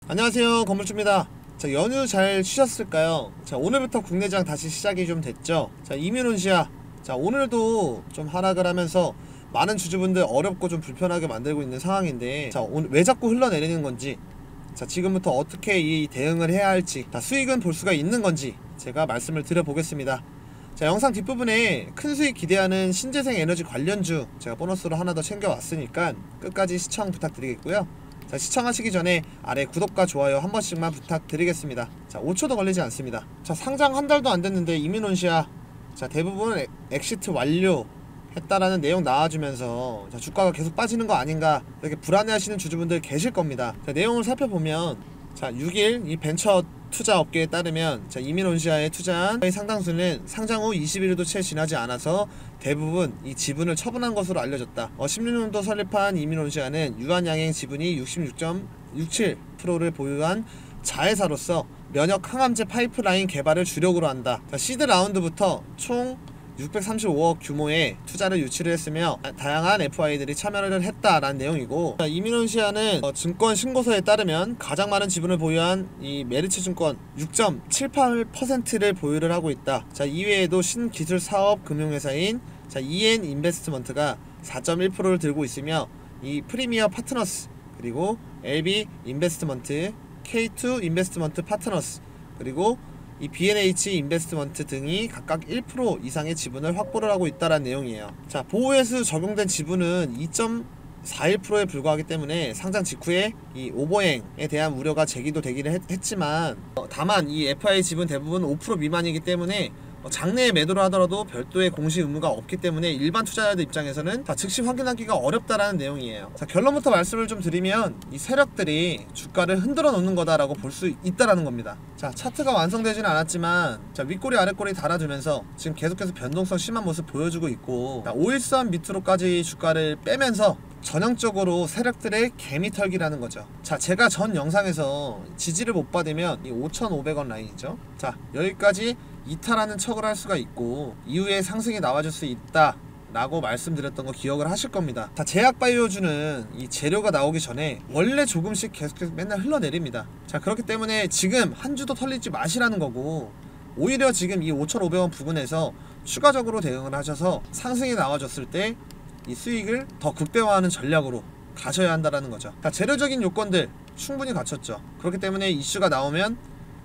안녕하세요, 건물주입니다. 자, 연휴 잘 쉬셨을까요? 자, 오늘부터 국내장 다시 시작이 좀 됐죠. 자, 이민온시아, 자, 오늘도 좀 하락을 하면서 많은 주주분들 어렵고 좀 불편하게 만들고 있는 상황인데, 자, 오늘 왜 자꾸 흘러내리는 건지, 자, 지금부터 어떻게 이 대응을 해야 할지, 자, 수익은 볼 수가 있는 건지 제가 말씀을 드려보겠습니다. 자, 영상 뒷부분에 큰 수익 기대하는 신재생 에너지 관련주 제가 보너스로 하나 더 챙겨왔으니까 끝까지 시청 부탁드리겠고요. 자, 시청하시기 전에 아래 구독과 좋아요 한 번씩만 부탁드리겠습니다. 자, 5초도 걸리지 않습니다. 자, 상장 한 달도 안 됐는데 이민온시아, 자, 대부분 엑시트 완료 했다라는 내용 나와주면서, 자, 주가가 계속 빠지는 거 아닌가 이렇게 불안해하시는 주주분들 계실 겁니다. 자, 내용을 살펴보면, 자, 6일 이 벤처 투자 업계에 따르면, 자, 이민온시아에 투자한 상당수는 상장 후 20일도 채 지나지 않아서 대부분 이 지분을 처분한 것으로 알려졌다. 16년도 설립한 이민온시아는 유한양행 지분이 66.67%를 보유한 자회사로서 면역 항암제 파이프라인 개발을 주력으로 한다. 자, 시드 라운드부터 총 635억 규모의 투자를 유치를 했으며 다양한 FI들이 참여를 했다라는 내용이고, 이민온시아는 증권 신고서에 따르면 가장 많은 지분을 보유한 이 메리츠증권 6.78%를 보유를 하고 있다. 자, 이외에도 신기술 사업 금융회사인, 자, EN 인베스트먼트가 4.1%를 들고 있으며, 이 프리미어 파트너스, 그리고 LB 인베스트먼트, K2 인베스트먼트 파트너스, 그리고 이 B&H 인베스트먼트 등이 각각 1% 이상의 지분을 확보를 하고 있다는 내용이에요. 자, 보호회수 적용된 지분은 2.41%에 불과하기 때문에 상장 직후에 이 오버행에 대한 우려가 제기도 되기는 했지만, 다만 이 FI 지분 대부분 5% 미만이기 때문에 장내에 매도를 하더라도 별도의 공시 의무가 없기 때문에 일반 투자자들 입장에서는 다 즉시 확인하기가 어렵다라는 내용이에요. 자, 결론부터 말씀을 좀 드리면, 이 세력들이 주가를 흔들어 놓는 거다라고 볼 수 있다라는 겁니다. 자, 차트가 완성되지는 않았지만, 자, 윗꼬리 아랫꼬리 달아주면서 지금 계속해서 변동성 심한 모습 보여주고 있고, 자, 5일선 밑으로까지 주가를 빼면서 전형적으로 세력들의 개미털기라는 거죠. 자, 제가 전 영상에서 지지를 못 받으면 이 5,500원 라인이죠. 자, 여기까지 이탈하는 척을 할 수가 있고 이후에 상승이 나와줄 수 있다 라고 말씀드렸던 거 기억을 하실 겁니다. 자, 제약바이오주는 이 재료가 나오기 전에 원래 조금씩 계속해서 맨날 흘러내립니다. 자, 그렇기 때문에 지금 한 주도 털리지 마시라는 거고, 오히려 지금 이 5,500원 부근에서 추가적으로 대응을 하셔서 상승이 나와줬을 때 이 수익을 더 극대화하는 전략으로 가셔야 한다라는 거죠. 자, 재료적인 요건들 충분히 갖췄죠. 그렇기 때문에 이슈가 나오면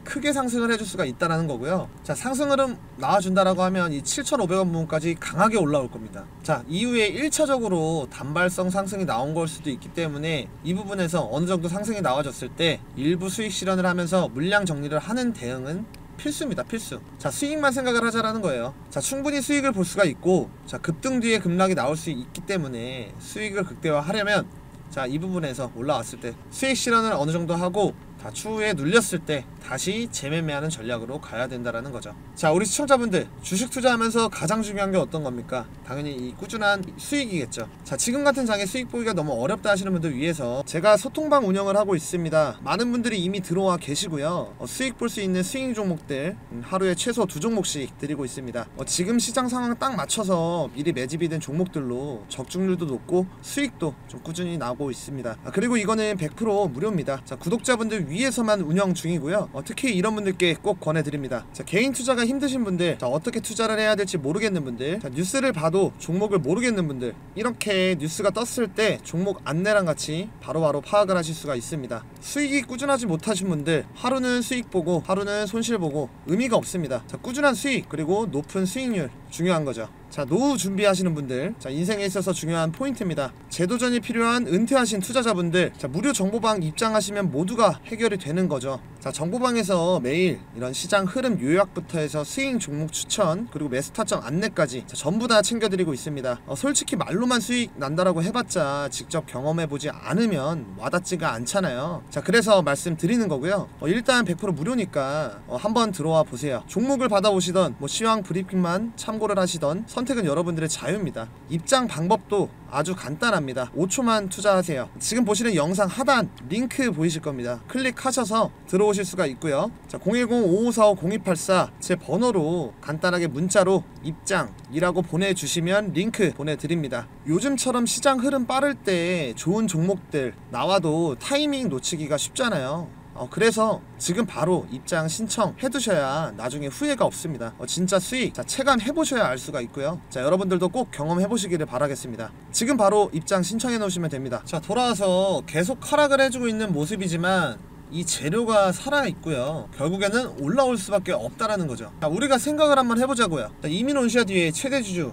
크게 상승을 해줄 수가 있다라는 거고요. 자, 상승 흐름 나와준다라고 하면 이 7,500원 부분까지 강하게 올라올 겁니다. 자, 이후에 1차적으로 단발성 상승이 나온 걸 수도 있기 때문에 이 부분에서 어느 정도 상승이 나와줬을 때 일부 수익 실현을 하면서 물량 정리를 하는 대응은 필수입니다. 필수. 자, 수익만 생각을 하자라는 거예요. 자, 충분히 수익을 볼 수가 있고, 자, 급등 뒤에 급락이 나올 수 있기 때문에 수익을 극대화하려면, 자, 이 부분에서 올라왔을 때 수익 실현을 어느 정도 하고, 자, 추후에 눌렸을 때 다시 재매매하는 전략으로 가야 된다라는 거죠. 자, 우리 시청자분들, 주식 투자하면서 가장 중요한 게 어떤 겁니까? 당연히 이 꾸준한 수익이겠죠. 자, 지금 같은 장에 수익 보기가 너무 어렵다 하시는 분들 위해서 제가 소통방 운영을 하고 있습니다. 많은 분들이 이미 들어와 계시고요. 수익 볼 수 있는 스윙 종목들 하루에 최소 2종목씩 드리고 있습니다. 지금 시장 상황 딱 맞춰서 미리 매집이 된 종목들로 적중률도 높고 수익도 좀 꾸준히 나오고 있습니다. 그리고 이거는 100% 무료입니다. 자, 구독자분들 위해서만 운영 중이고요. 특히 이런 분들께 꼭 권해드립니다. 자, 개인 투자가 힘드신 분들, 자, 어떻게 투자를 해야 될지 모르겠는 분들, 자, 뉴스를 봐도 종목을 모르겠는 분들, 이렇게 뉴스가 떴을 때 종목 안내랑 같이 바로바로 파악을 하실 수가 있습니다. 수익이 꾸준하지 못하신 분들, 하루는 수익 보고 하루는 손실 보고 의미가 없습니다. 자, 꾸준한 수익 그리고 높은 수익률 중요한 거죠. 자, 노후 준비하시는 분들, 자, 인생에 있어서 중요한 포인트입니다. 재도전이 필요한 은퇴하신 투자자분들, 자, 무료 정보방 입장하시면 모두가 해결이 되는 거죠. 자, 정보방에서 매일 이런 시장 흐름 요약부터 해서 스윙 종목 추천, 그리고 매수 타점 안내까지, 자, 전부 다 챙겨드리고 있습니다. 솔직히 말로만 수익 난다라고 해봤자 직접 경험해보지 않으면 와닿지가 않잖아요. 자, 그래서 말씀드리는 거고요. 일단 100% 무료니까 한번 들어와 보세요. 종목을 받아보시던 시황 브리핑만 참고를 하시던 선택은 여러분들의 자유입니다. 입장 방법도 아주 간단합니다. 5초만 투자하세요. 지금 보시는 영상 하단 링크 보이실 겁니다. 클릭하셔서 들어오실 수가 있고요. 자, 010-5545-0284 제 번호로 간단하게 문자로 입장이라고 보내주시면 링크 보내드립니다. 요즘처럼 시장 흐름 빠를 때 좋은 종목들 나와도 타이밍 놓치기가 쉽잖아요. 그래서 지금 바로 입장 신청해 두셔야 나중에 후회가 없습니다. 진짜 수익 체감해 보셔야 알 수가 있고요. 자, 여러분들도 꼭 경험해 보시기를 바라겠습니다. 지금 바로 입장 신청해 놓으시면 됩니다. 자, 돌아와서 계속 하락을 해주고 있는 모습이지만 이 재료가 살아있고요. 결국에는 올라올 수밖에 없다라는 거죠. 자, 우리가 생각을 한번 해보자고요. 자, 이민온시아 뒤에 최대 주주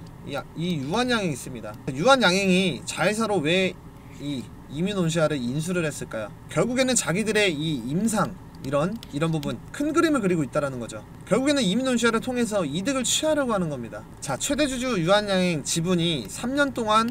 이 유한양행이 있습니다. 유한양행이 자회사로 왜 이 이민온시아를 인수를 했을까요? 결국에는 자기들의 이 임상 이런 부분 큰 그림을 그리고 있다라는 거죠. 결국에는 이민온시아를 통해서 이득을 취하려고 하는 겁니다. 자, 최대 주주 유한양행 지분이 3년 동안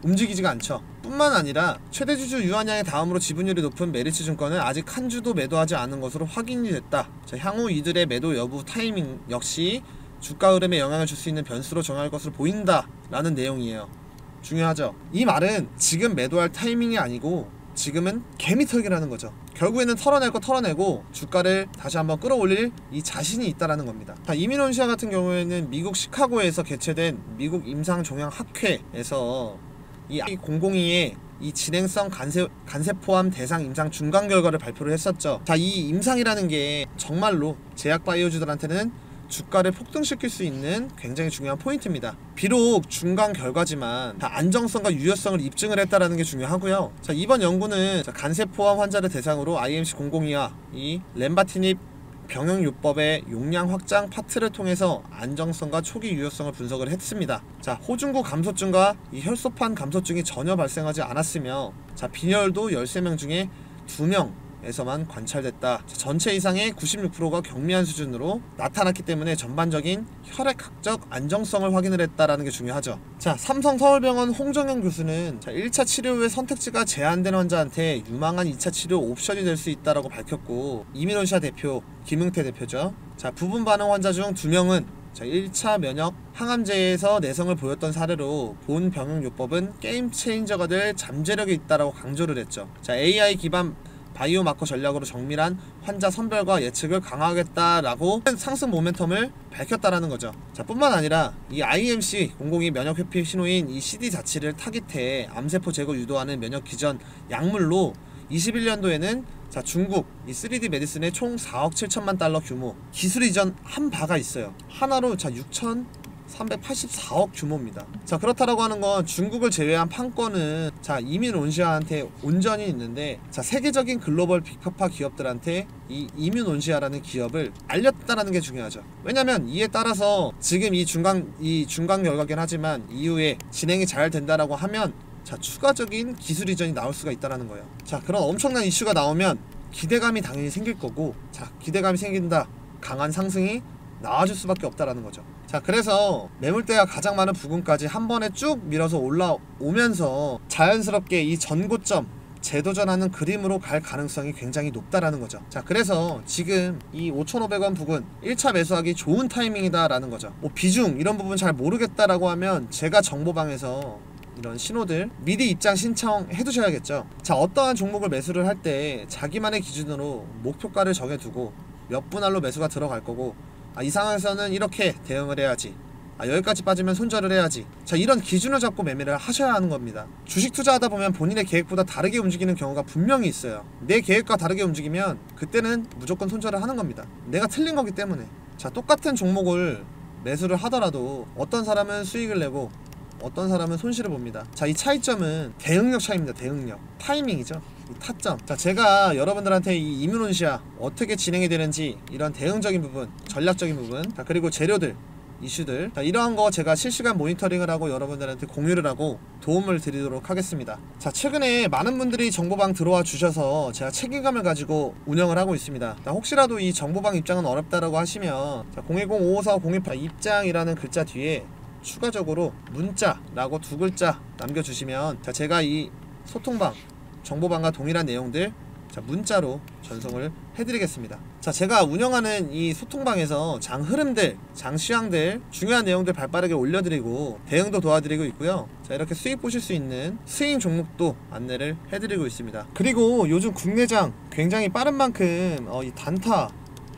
움직이지가 않죠. 뿐만 아니라 최대 주주 유한양의 다음으로 지분율이 높은 메리츠증권은 아직 한 주도 매도하지 않은 것으로 확인이 됐다. 자, 향후 이들의 매도 여부 타이밍 역시 주가 흐름에 영향을 줄 수 있는 변수로 정할 것으로 보인다 라는 내용이에요. 중요하죠. 이 말은 지금 매도할 타이밍이 아니고 지금은 개미털기라는 거죠. 결국에는 털어낼 거 털어내고 주가를 다시 한번 끌어올릴 이 자신이 있다라는 겁니다. 자, 이민온시아 같은 경우에는 미국 시카고에서 개최된 미국 임상종양학회에서 이 002의 이 진행성 간세포암 대상 임상 중간 결과를 발표를 했었죠. 자, 이 임상이라는 게 정말로 제약 바이오주들한테는 주가를 폭등시킬 수 있는 굉장히 중요한 포인트입니다. 비록 중간 결과지만 안정성과 유효성을 입증을 했다라는 게 중요하고요. 자, 이번 연구는 간세포암 환자를 대상으로 IMC002와 이 렘바티닙 병용요법의 용량 확장 파트를 통해서 안정성과 초기 유효성을 분석을 했습니다. 자, 호중구 감소증과 이 혈소판 감소증이 전혀 발생하지 않았으며, 자, 빈혈도 13명 중에 2명에서만 관찰됐다. 자, 전체 이상의 96%가 경미한 수준으로 나타났기 때문에 전반적인 혈액학적 안정성을 확인을 했다라는 게 중요하죠. 자, 삼성서울병원 홍정현 교수는 1차 치료 후에 선택지가 제한된 환자한테 유망한 2차 치료 옵션이 될 수 있다라고 밝혔고, 이민온시아 대표 김응태 대표죠. 자, 부분 반응 환자 중 2명은 1차 면역 항암제에서 내성을 보였던 사례로 본 병용요법은 게임 체인저가 될 잠재력이 있다라고 강조를 했죠. 자, AI 기반 바이오마커 전략으로 정밀한 환자 선별과 예측을 강화하겠다라고 상승 모멘텀을 밝혔다라는 거죠. 자, 뿐만 아니라 이 IMC002 면역 회피 신호인 이 CD 자체를 타깃해 암세포 제거 유도하는 면역 기전 약물로 21년도에는 자, 중국 이 3D 메디슨의 총 4억 7천만 달러 규모 기술 이전 한 바가 있어요. 하나로 6,384억 규모입니다. 자, 그렇다라고 하는 건 중국을 제외한 판권은 이민온시아한테 온전히 있는데, 자, 세계적인 글로벌 빅파파 기업들한테 이 이민온시아라는 기업을 알렸다라는 게 중요하죠. 왜냐면 이에 따라서 지금 이 중간 결과긴 하지만 이후에 진행이 잘 된다라고 하면 자, 추가적인 기술 이전이 나올 수가 있다라는 거예요. 자, 그런 엄청난 이슈가 나오면 기대감이 당연히 생길 거고, 자, 기대감이 생긴다, 강한 상승이 나와줄 수밖에 없다라는 거죠. 자, 그래서 매물대가 가장 많은 부근까지 한 번에 쭉 밀어서 올라오면서 자연스럽게 이 전고점 재도전하는 그림으로 갈 가능성이 굉장히 높다라는 거죠. 자, 그래서 지금 이 5,500원 부근 1차 매수하기 좋은 타이밍이다 라는 거죠. 뭐 비중 이런 부분 잘 모르겠다라고 하면 제가 정보방에서 이런 신호들 미리 입장 신청해 두셔야겠죠. 자, 어떠한 종목을 매수를 할 때 자기만의 기준으로 목표가를 정해두고 몇 분할로 매수가 들어갈 거고, 이 상황에서는 이렇게 대응을 해야지, 여기까지 빠지면 손절을 해야지, 자, 이런 기준을 잡고 매매를 하셔야 하는 겁니다. 주식 투자하다 보면 본인의 계획보다 다르게 움직이는 경우가 분명히 있어요. 내 계획과 다르게 움직이면 그때는 무조건 손절을 하는 겁니다. 내가 틀린 거기 때문에. 자, 똑같은 종목을 매수를 하더라도 어떤 사람은 수익을 내고 어떤 사람은 손실을 봅니다. 자, 이 차이점은 대응력 차이입니다. 대응력, 타이밍이죠. 이 타점. 자, 제가 여러분들한테 이 이민온시아 어떻게 진행이 되는지 이런 대응적인 부분, 전략적인 부분, 자, 그리고 재료들, 이슈들, 자, 이러한 거 제가 실시간 모니터링을 하고 여러분들한테 공유를 하고 도움을 드리도록 하겠습니다. 자, 최근에 많은 분들이 정보방 들어와 주셔서 제가 책임감을 가지고 운영을 하고 있습니다. 자, 혹시라도 이 정보방 입장은 어렵다라고 하시면 010-5545-018 입장이라는 글자 뒤에 추가적으로 문자라고 2글자 남겨주시면 제가 이 소통방, 정보방과 동일한 내용들 문자로 전송을 해드리겠습니다. 자, 제가 운영하는 이 소통방에서 장 흐름들, 장 시황들, 중요한 내용들 발빠르게 올려드리고 대응도 도와드리고 있고요. 자, 이렇게 수익 보실 수 있는 스윙 종목도 안내를 해드리고 있습니다. 그리고 요즘 국내장 굉장히 빠른 만큼 이 단타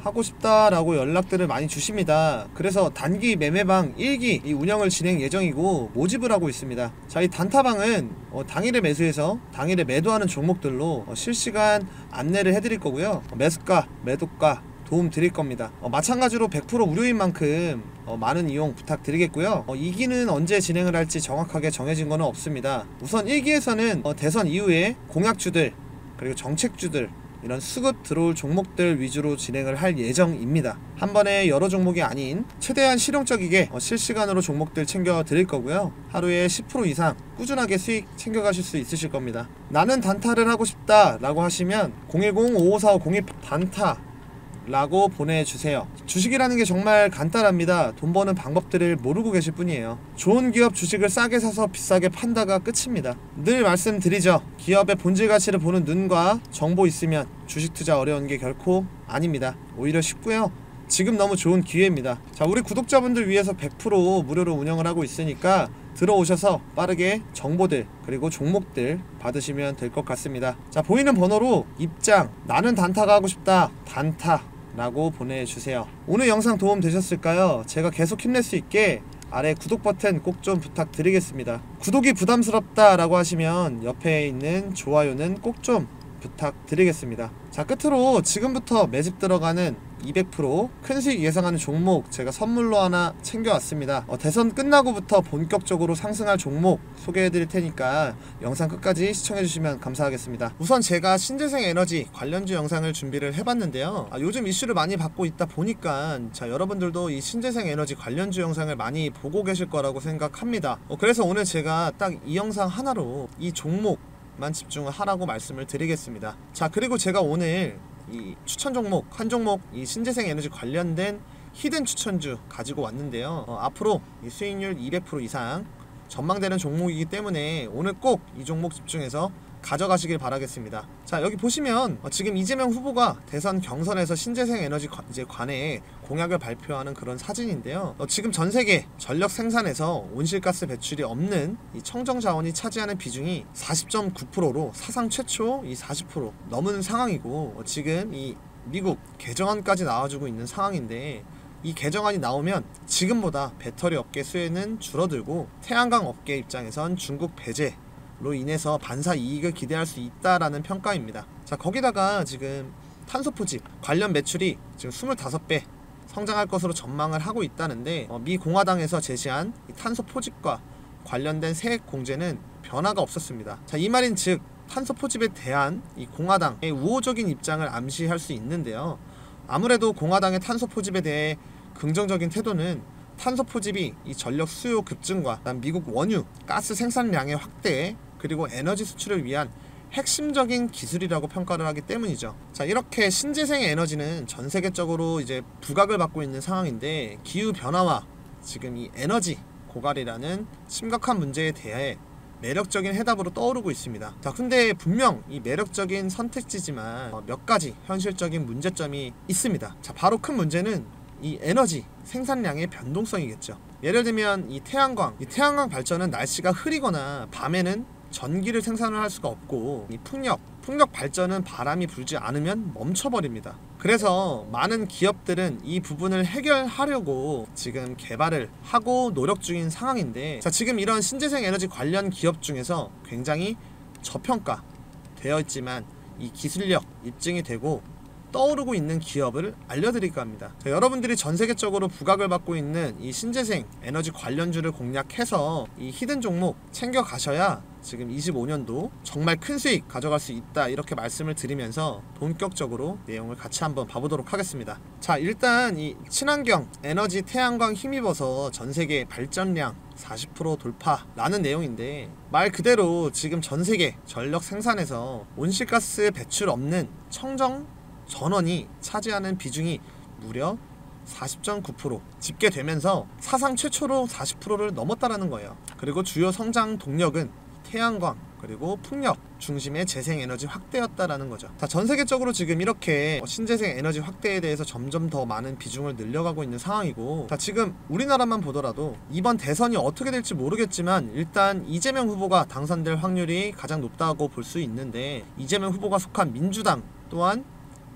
하고 싶다라고 연락들을 많이 주십니다. 그래서 단기 매매방 1기 이 운영을 진행 예정이고 모집을 하고 있습니다. 자, 이 단타방은 당일에 매수해서 당일에 매도하는 종목들로 실시간 안내를 해드릴 거고요. 매수가, 매도가 도움 드릴 겁니다. 마찬가지로 100% 무료인 만큼 많은 이용 부탁드리겠고요. 2기는 언제 진행을 할지 정확하게 정해진 거는 없습니다. 우선 1기에서는 대선 이후에 공약주들 그리고 정책주들 이런 수급 들어올 종목들 위주로 진행을 할 예정입니다. 한 번에 여러 종목이 아닌 최대한 실용적이게 실시간으로 종목들 챙겨 드릴 거고요. 하루에 10% 이상 꾸준하게 수익 챙겨 가실 수 있으실 겁니다. 나는 단타를 하고 싶다 라고 하시면 010-5545-02 단타 라고 보내주세요. 주식이라는 게 정말 간단합니다. 돈 버는 방법들을 모르고 계실 뿐이에요. 좋은 기업 주식을 싸게 사서 비싸게 판다가 끝입니다. 늘 말씀드리죠. 기업의 본질 가치를 보는 눈과 정보 있으면 주식 투자 어려운 게 결코 아닙니다. 오히려 쉽고요. 지금 너무 좋은 기회입니다. 자, 우리 구독자분들 위해서 100% 무료로 운영을 하고 있으니까 들어오셔서 빠르게 정보들 그리고 종목들 받으시면 될 것 같습니다. 자, 보이는 번호로 입장 나는 단타가 하고 싶다 단타 라고 보내주세요. 오늘 영상 도움 되셨을까요? 제가 계속 힘낼 수 있게 아래 구독 버튼 꼭 좀 부탁드리겠습니다. 구독이 부담스럽다 라고 하시면 옆에 있는 좋아요는 꼭 좀 부탁드리겠습니다. 자, 끝으로 지금부터 매집 들어가는 200% 큰 수익 예상하는 종목 제가 선물로 하나 챙겨왔습니다. 대선 끝나고부터 본격적으로 상승할 종목 소개해드릴 테니까 영상 끝까지 시청해주시면 감사하겠습니다. 우선 제가 신재생 에너지 관련주 영상을 준비를 해봤는데요. 요즘 이슈를 많이 받고 있다 보니까 여러분들도 이 신재생 에너지 관련주 영상을 많이 보고 계실 거라고 생각합니다. 그래서 오늘 제가 딱 이 영상 하나로 이 종목만 집중을 하라고 말씀을 드리겠습니다. 자, 그리고 제가 오늘 이 추천 종목 한 종목 이 신재생 에너지 관련된 히든 추천주 가지고 왔는데요. 앞으로 이 수익률 200% 이상 전망되는 종목이기 때문에 오늘 꼭 이 종목 집중해서 가져가시길 바라겠습니다. 자, 여기 보시면 지금 이재명 후보가 대선 경선에서 신재생 에너지 관해 공약을 발표하는 그런 사진인데요. 지금 전 세계 전력 생산에서 온실가스 배출이 없는 이 청정 자원이 차지하는 비중이 40.9%로 사상 최초 이 40% 넘은 상황이고, 지금 이 미국 개정안까지 나와주고 있는 상황인데, 이 개정안이 나오면 지금보다 배터리 업계 수혜는 줄어들고 태양광 업계 입장에선 중국 배제로 인해서 반사 이익을 기대할 수 있다라는 평가입니다. 자, 거기다가 지금 탄소 포집 관련 매출이 지금 25배 성장할 것으로 전망을 하고 있다는데, 미 공화당에서 제시한 이 탄소 포집과 관련된 세액 공제는 변화가 없었습니다. 자, 이 말인 즉 탄소 포집에 대한 이 공화당의 우호적인 입장을 암시할 수 있는데요. 아무래도 공화당의 탄소 포집에 대해 긍정적인 태도는 탄소 포집이 이 전력 수요 급증과 미국 원유 가스 생산량의 확대 그리고 에너지 수출을 위한 핵심적인 기술이라고 평가를 하기 때문이죠. 자, 이렇게 신재생 에너지는 전 세계적으로 이제 부각을 받고 있는 상황인데, 기후 변화와 지금 이 에너지 고갈이라는 심각한 문제에 대해 매력적인 해답으로 떠오르고 있습니다. 자, 근데 분명 이 매력적인 선택지지만 몇 가지 현실적인 문제점이 있습니다. 자, 바로 큰 문제는 이 에너지 생산량의 변동성이겠죠. 예를 들면 이 태양광 발전은 날씨가 흐리거나 밤에는 전기를 생산을 할 수가 없고, 이 풍력 발전은 바람이 불지 않으면 멈춰버립니다. 그래서 많은 기업들은 이 부분을 해결하려고 지금 개발을 하고 노력 중인 상황인데, 자, 지금 이런 신재생 에너지 관련 기업 중에서 굉장히 저평가 되어 있지만 이 기술력 입증이 되고 떠오르고 있는 기업을 알려드릴까 합니다. 자, 여러분들이 전 세계적으로 부각을 받고 있는 이 신재생 에너지 관련주를 공략해서 이 히든 종목 챙겨 가셔야 지금 25년도 정말 큰 수익 가져갈 수 있다, 이렇게 말씀을 드리면서 본격적으로 내용을 같이 한번 봐보도록 하겠습니다. 자, 일단 이 친환경 에너지 태양광 힘입어서 전 세계 발전량 40% 돌파라는 내용인데, 말 그대로 지금 전 세계 전력 생산에서 온실가스 배출 없는 청정 전원이 차지하는 비중이 무려 40.9% 집계되면서 사상 최초로 40%를 넘었다라는 거예요. 그리고 주요 성장 동력은 태양광 그리고 풍력 중심의 재생에너지 확대였다라는 거죠. 자, 전 세계적으로 지금 이렇게 신재생 에너지 확대에 대해서 점점 더 많은 비중을 늘려가고 있는 상황이고, 자, 지금 우리나라만 보더라도 이번 대선이 어떻게 될지 모르겠지만 일단 이재명 후보가 당선될 확률이 가장 높다고 볼 수 있는데, 이재명 후보가 속한 민주당 또한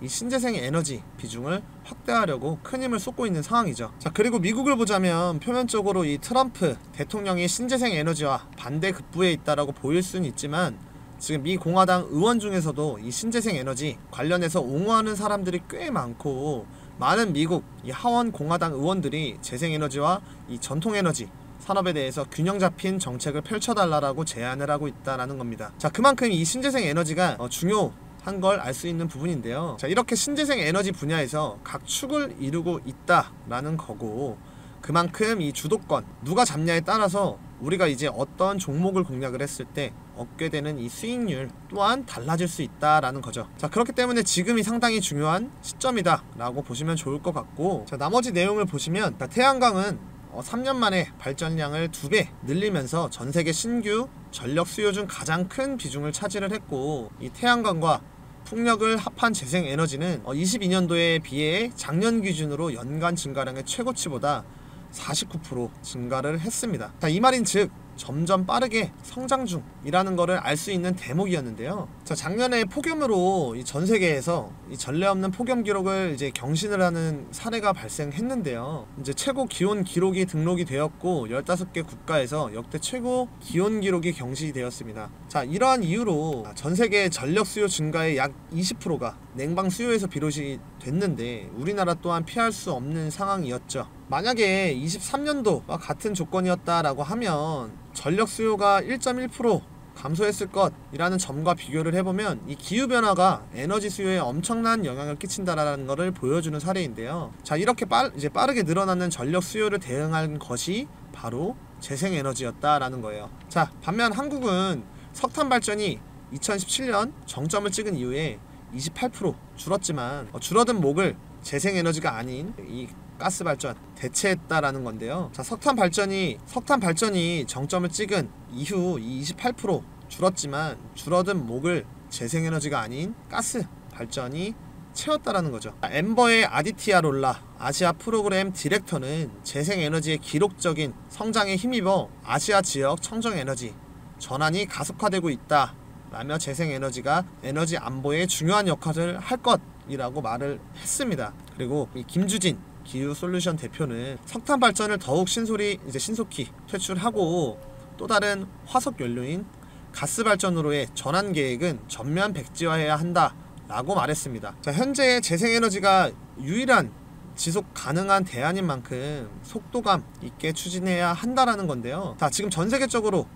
이 신재생 에너지 비중을 확대하려고 큰 힘을 쏟고 있는 상황이죠. 자, 그리고 미국을 보자면 표면적으로 이 트럼프 대통령이 신재생 에너지와 반대 급부에 있다라고 보일 수는 있지만 지금 미 공화당 의원 중에서도 이 신재생 에너지 관련해서 옹호하는 사람들이 꽤 많고, 많은 미국 이 하원 공화당 의원들이 재생에너지와 이 전통에너지 산업에 대해서 균형 잡힌 정책을 펼쳐달라고 제안을 하고 있다라는 겁니다. 자, 그만큼 이 신재생 에너지가 중요한 걸 알 수 있는 부분인데요. 자, 이렇게 신재생 에너지 분야에서 각 축을 이루고 있다라는 거고, 그만큼 이 주도권 누가 잡냐에 따라서 우리가 이제 어떤 종목을 공략을 했을 때 얻게 되는 이 수익률 또한 달라질 수 있다라는 거죠. 자, 그렇기 때문에 지금이 상당히 중요한 시점이다 라고 보시면 좋을 것 같고, 자, 나머지 내용을 보시면 태양광은 3년 만에 발전량을 2배 늘리면서 전세계 신규 전력 수요 중 가장 큰 비중을 차지를 했고, 이 태양광과 풍력을 합한 재생에너지는 22년도에 비해 작년 기준으로 연간 증가량의 최고치보다 49% 증가를 했습니다. 자, 이 말인즉 점점 빠르게 성장 중이라는 것을 알 수 있는 대목이었는데요. 자, 작년에 폭염으로 이 전 세계에서 이 전례 없는 폭염 기록을 이제 경신을 하는 사례가 발생했는데요. 이제 최고 기온 기록이 등록이 되었고 15개 국가에서 역대 최고 기온 기록이 경신되었습니다. 자, 이러한 이유로 전 세계 전력 수요 증가의 약 20%가 냉방 수요에서 비롯이 됐는데, 우리나라 또한 피할 수 없는 상황이었죠. 만약에 23년도와 같은 조건이었다라고 하면 전력 수요가 1.1% 감소했을 것이라는 점과 비교를 해보면 이 기후변화가 에너지 수요에 엄청난 영향을 끼친다라는 것을 보여주는 사례인데요. 자, 이렇게 이제 빠르게 늘어나는 전력 수요를 대응한 것이 바로 재생에너지였다라는 거예요. 자, 반면 한국은 석탄 발전이 2017년 정점을 찍은 이후에 28% 줄었지만 줄어든 목을 재생에너지가 아닌 이 가스 발전 대체했다라는 건데요. 자, 석탄 발전이 정점을 찍은 이후 28% 줄었지만 줄어든 목을 재생에너지가 아닌 가스 발전이 채웠다라는 거죠. 엠버의 아디티아 롤라 아시아 프로그램 디렉터는 재생에너지의 기록적인 성장에 힘입어 아시아 지역 청정에너지 전환이 가속화되고 있다 라며 재생에너지가 에너지 안보에 중요한 역할을 할 것이라고 말을 했습니다. 그리고 이 김주진 기후솔루션 대표는 석탄 발전을 더욱 신속히 퇴출하고 또 다른 화석 연료인 가스 발전으로의 전환 계획은 전면 백지화해야 한다 라고 말했습니다. 자, 현재 재생에너지가 유일한 지속 가능한 대안인 만큼 속도감 있게 추진해야 한다라는 건데요. 자, 지금 전 세계적으로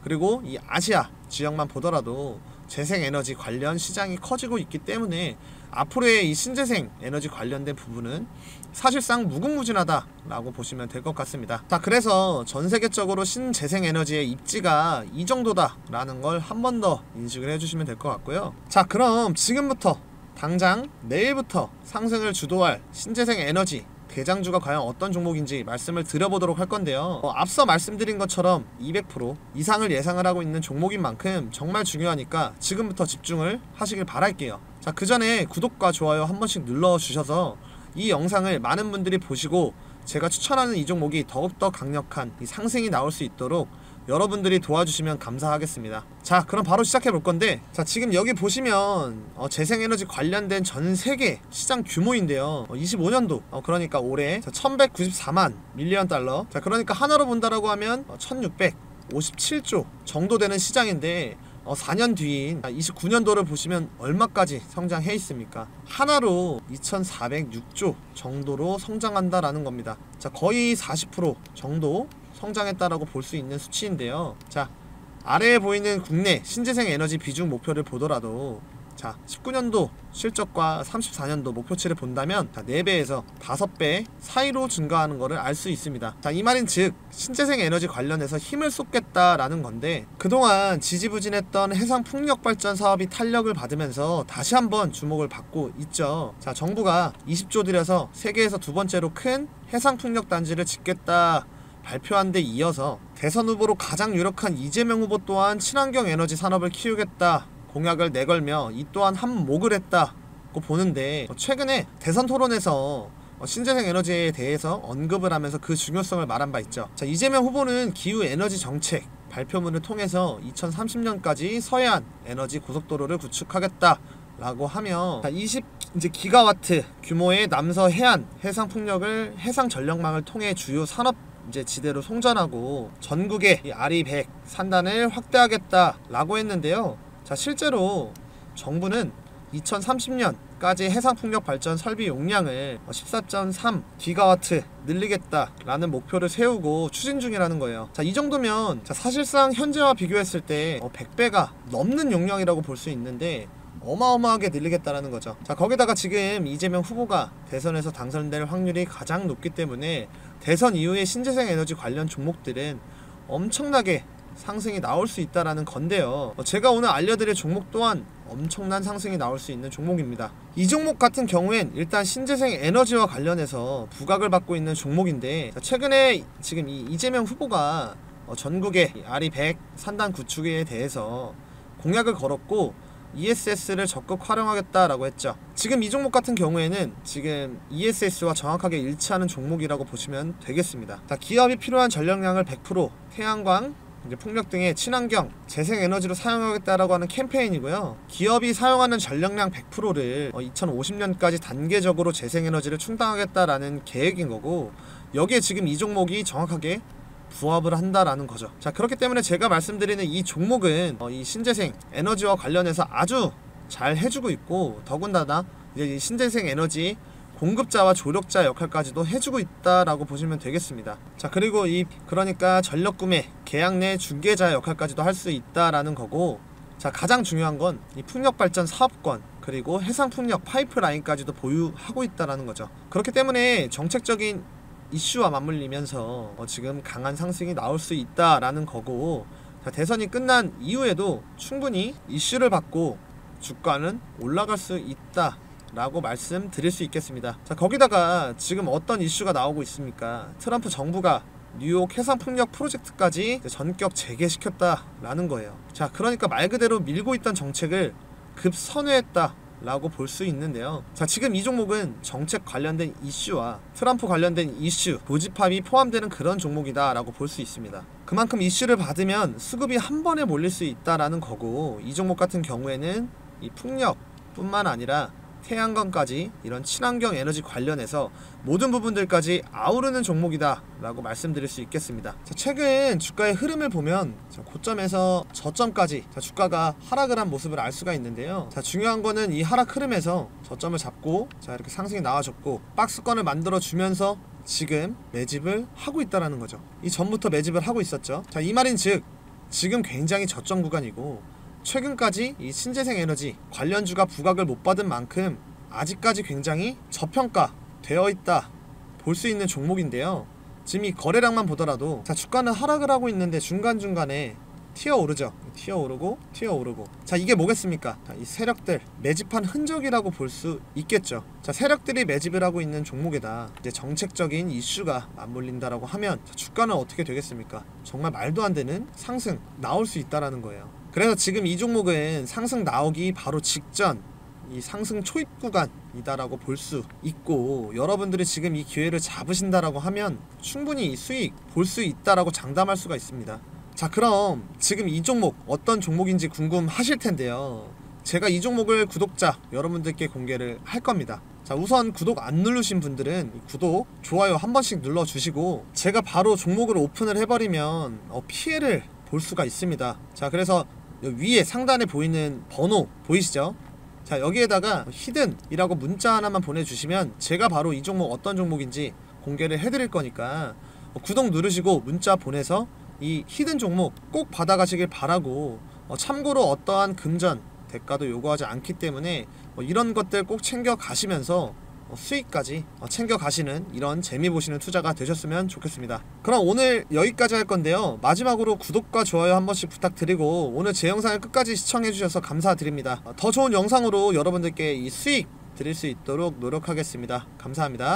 그리고 이 아시아 지역만 보더라도 재생에너지 관련 시장이 커지고 있기 때문에 앞으로의 이 신재생 에너지 관련된 부분은 사실상 무궁무진하다라고 보시면 될 것 같습니다. 자, 그래서 전 세계적으로 신재생 에너지의 입지가 이 정도다라는 걸 한 번 더 인식을 해주시면 될 것 같고요. 자, 그럼 지금부터 당장 내일부터 상승을 주도할 신재생 에너지 대장주가 과연 어떤 종목인지 말씀을 드려보도록 할 건데요. 앞서 말씀드린 것처럼 200% 이상을 예상을 하고 있는 종목인 만큼 정말 중요하니까 지금부터 집중을 하시길 바랄게요. 자, 그 전에 구독과 좋아요 한 번씩 눌러주셔서 이 영상을 많은 분들이 보시고 제가 추천하는 이 종목이 더욱더 강력한 이 상승이 나올 수 있도록 여러분들이 도와주시면 감사하겠습니다. 자, 그럼 바로 시작해 볼 건데, 자, 지금 여기 보시면 재생에너지 관련된 전 세계 시장 규모인데요. 25년도 그러니까 올해 1194만 밀리언 달러. 자, 그러니까 하나로 본다라고 하면 1657조 정도 되는 시장인데 4년 뒤인 29년도를 보시면 얼마까지 성장해 있습니까? 하나로 2406조 정도로 성장한다라는 겁니다. 자, 거의 40% 정도 성장했다라고 볼 수 있는 수치인데요. 자, 아래에 보이는 국내 신재생 에너지 비중 목표를 보더라도 자, 19년도 실적과 34년도 목표치를 본다면 4배에서 5배 사이로 증가하는 것을 알 수 있습니다. 자, 이 말인 즉 신재생 에너지 관련해서 힘을 쏟겠다라는 건데, 그동안 지지부진했던 해상 풍력 발전 사업이 탄력을 받으면서 다시 한번 주목을 받고 있죠. 자, 정부가 20조 들여서 세계에서 두 번째로 큰 해상 풍력 단지를 짓겠다 발표한 데 이어서 대선 후보로 가장 유력한 이재명 후보 또한 친환경 에너지 산업을 키우겠다 공약을 내걸며 이 또한 한몫을 했다고 보는데, 최근에 대선 토론에서 신재생 에너지에 대해서 언급을 하면서 그 중요성을 말한 바 있죠. 자, 이재명 후보는 기후 에너지 정책 발표문을 통해서 2030년까지 서해안 에너지 고속도로를 구축하겠다 라고 하면 20 이제 기가와트 규모의 남서 해안 해상 풍력을 해상 전력망을 통해 주요 산업 이제 지대로 송전하고 전국의 이 RE100 산단을 확대하겠다라고 했는데요. 자, 실제로 정부는 2030년까지 해상풍력 발전 설비 용량을 14.3 기가와트 늘리겠다라는 목표를 세우고 추진 중이라는 거예요. 자, 이 정도면 사실상 현재와 비교했을 때 100배가 넘는 용량이라고 볼 수 있는데 어마어마하게 늘리겠다라는 거죠. 자, 거기다가 지금 이재명 후보가 대선에서 당선될 확률이 가장 높기 때문에 대선 이후에 신재생 에너지 관련 종목들은 엄청나게 상승이 나올 수 있다라는 건데요. 제가 오늘 알려드릴 종목 또한 엄청난 상승이 나올 수 있는 종목입니다. 이 종목 같은 경우엔 일단 신재생 에너지와 관련해서 부각을 받고 있는 종목인데, 최근에 지금 이 이재명 후보가 전국의 RE100 산단 구축에 대해서 공약을 걸었고 ESS를 적극 활용하겠다라고 했죠. 지금 이 종목 같은 경우에는 지금 ESS와 정확하게 일치하는 종목이라고 보시면 되겠습니다. 자, 기업이 필요한 전력량을 100% 태양광, 풍력 등의 친환경 재생에너지로 사용하겠다라고 하는 캠페인이고요. 기업이 사용하는 전력량 100%를 2050년까지 단계적으로 재생에너지를 충당하겠다라는 계획인 거고, 여기에 지금 이 종목이 정확하게 부합을 한다라는 거죠. 자, 그렇기 때문에 제가 말씀드리는 이 종목은 이 신재생 에너지와 관련해서 아주 잘 해주고 있고, 더군다나 이제 이 신재생 에너지 공급자와 조력자 역할까지도 해주고 있다라고 보시면 되겠습니다. 자, 그리고 그러니까 전력 구매 계약 내 중개자 역할까지도 할 수 있다라는 거고, 자, 가장 중요한 건 이 풍력 발전 사업권 그리고 해상 풍력 파이프라인까지도 보유하고 있다라는 거죠. 그렇기 때문에 정책적인 이슈와 맞물리면서 지금 강한 상승이 나올 수 있다라는 거고, 자, 대선이 끝난 이후에도 충분히 이슈를 받고 주가는 올라갈 수 있다 라고 말씀드릴 수 있겠습니다. 자, 거기다가 지금 어떤 이슈가 나오고 있습니까? 트럼프 정부가 뉴욕 해상풍력 프로젝트까지 전격 재개시켰다라는 거예요. 자, 그러니까 말 그대로 밀고 있던 정책을 급선회했다 라고 볼 수 있는데요. 자, 지금 이 종목은 정책 관련된 이슈와 트럼프 관련된 이슈 고집합이 포함되는 그런 종목이다 라고 볼 수 있습니다. 그만큼 이슈를 받으면 수급이 한 번에 몰릴 수 있다라는 거고, 이 종목 같은 경우에는 이 풍력 뿐만 아니라 태양광까지 이런 친환경 에너지 관련해서 모든 부분들까지 아우르는 종목이다 라고 말씀드릴 수 있겠습니다. 자, 최근 주가의 흐름을 보면 고점에서 저점까지 주가가 하락을 한 모습을 알 수가 있는데요. 자, 중요한 거는 이 하락 흐름에서 저점을 잡고 이렇게 상승이 나와줬고 박스권을 만들어 주면서 지금 매집을 하고 있다라는 거죠. 이 전부터 매집을 하고 있었죠. 자, 이 말인 즉 지금 굉장히 저점 구간이고, 최근까지 이 신재생 에너지 관련주가 부각을 못 받은 만큼 아직까지 굉장히 저평가 되어 있다 볼 수 있는 종목인데요. 지금 이 거래량만 보더라도 주가는 하락을 하고 있는데 중간중간에 튀어오르죠. 튀어오르고. 자, 이게 뭐겠습니까? 이 세력들 매집한 흔적이라고 볼 수 있겠죠. 자, 세력들이 매집을 하고 있는 종목에다 이제 정책적인 이슈가 맞물린다라고 하면 주가는 어떻게 되겠습니까? 정말 말도 안 되는 상승 나올 수 있다라는 거예요. 그래서 지금 이 종목은 상승 나오기 바로 직전 이 상승 초입 구간이다라고 볼 수 있고, 여러분들이 지금 이 기회를 잡으신다라고 하면 충분히 이 수익 볼 수 있다라고 장담할 수가 있습니다. 자, 그럼 지금 이 종목 어떤 종목인지 궁금하실 텐데요. 제가 이 종목을 구독자 여러분들께 공개를 할 겁니다. 자, 우선 구독 안 누르신 분들은 구독, 좋아요 한 번씩 눌러주시고, 제가 바로 종목을 오픈을 해버리면 피해를 볼 수가 있습니다. 자, 그래서 위에 상단에 보이는 번호 보이시죠? 자, 여기에다가 히든이라고 문자 하나만 보내주시면 제가 바로 이 종목 어떤 종목인지 공개를 해드릴 거니까 구독 누르시고 문자 보내서 이 히든 종목 꼭 받아가시길 바라고, 참고로 어떠한 금전 대가도 요구하지 않기 때문에 이런 것들 꼭 챙겨 가시면서 수익까지 챙겨 가시는 이런 재미 보시는 투자가 되셨으면 좋겠습니다. 그럼 오늘 여기까지 할 건데요. 마지막으로 구독과 좋아요 한 번씩 부탁드리고, 오늘 제 영상을 끝까지 시청해 주셔서 감사드립니다. 더 좋은 영상으로 여러분들께 이 수익 드릴 수 있도록 노력하겠습니다. 감사합니다.